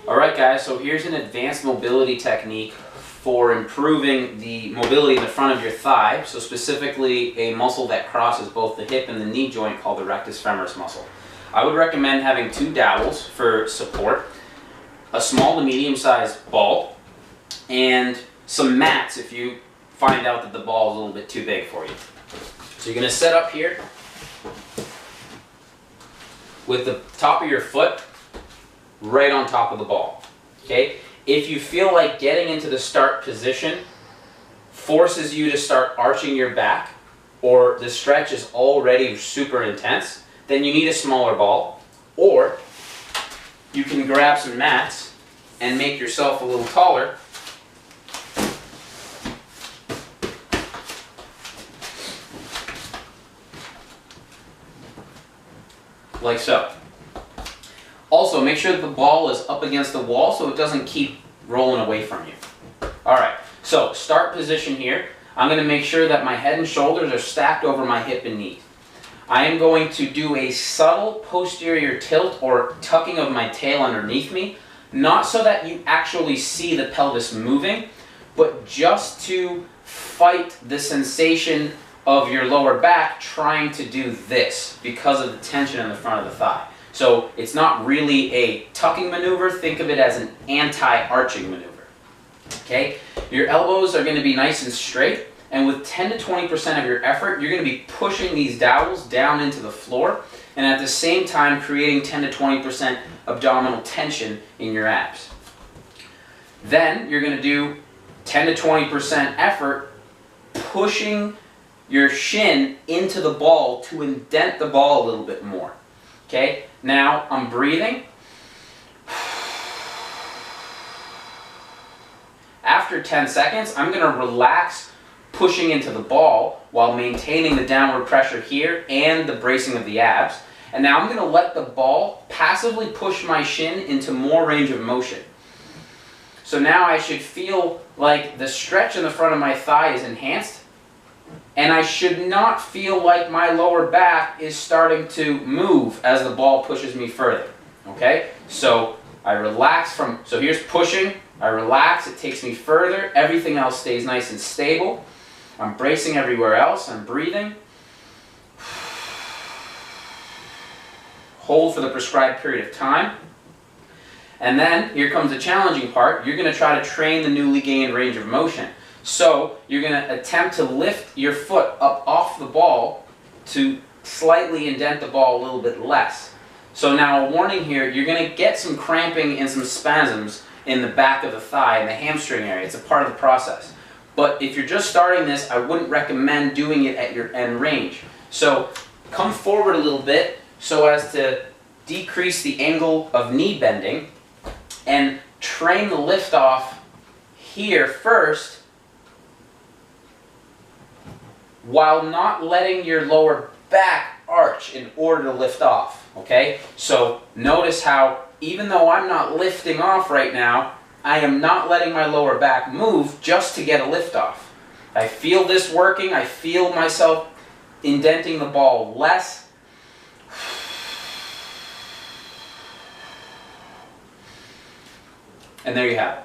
Alright guys, so here's an advanced mobility technique for improving the mobility in the front of your thigh, so specifically a muscle that crosses both the hip and the knee joint called the rectus femoris muscle. I would recommend having 2 dowels for support, a small to medium sized ball, and some mats if you find out that the ball is a little bit too big for you. So you're going to set up here with the top of your foot right on top of the ball. Okay? If you feel like getting into the start position forces you to start arching your back, or the stretch is already super intense, then you need a smaller ball, or you can grab some mats and make yourself a little taller. Like so. Also, make sure that the ball is up against the wall so it doesn't keep rolling away from you. Alright, so start position here. I'm going to make sure that my head and shoulders are stacked over my hip and knee. I am going to do a subtle posterior tilt or tucking of my tail underneath me, not so that you actually see the pelvis moving, but just to fight the sensation of your lower back trying to do this because of the tension in the front of the thigh. So it's not really a tucking maneuver, think of it as an anti-arching maneuver. Okay? Your elbows are going to be nice and straight, and with 10 to 20% of your effort, you're going to be pushing these dowels down into the floor, and at the same time creating 10 to 20% abdominal tension in your abs. Then you're going to do 10 to 20% effort pushing your shin into the ball to indent the ball a little bit more. Okay, now I'm breathing. After 10 seconds, I'm going to relax pushing into the ball while maintaining the downward pressure here and the bracing of the abs. And now I'm going to let the ball passively push my shin into more range of motion. So now I should feel like the stretch in the front of my thigh is enhanced, and I should not feel like my lower back is starting to move as the ball pushes me further. Okay? So I relax so here's pushing, I relax, it takes me further, everything else stays nice and stable. I'm bracing everywhere else, I'm breathing. Hold for the prescribed period of time. And then, here comes the challenging part, you're going to try to train the newly gained range of motion. So, you're going to attempt to lift your foot up off the ball to slightly indent the ball a little bit less. So now a warning here, you're going to get some cramping and some spasms in the back of the thigh and the hamstring area. It's a part of the process. But if you're just starting this, I wouldn't recommend doing it at your end range. So, come forward a little bit so as to decrease the angle of knee bending and train the lift off here first, while not letting your lower back arch in order to lift off, okay? So notice how, even though I'm not lifting off right now, I am not letting my lower back move just to get a lift off. I feel this working, I feel myself indenting the ball less. And there you have it.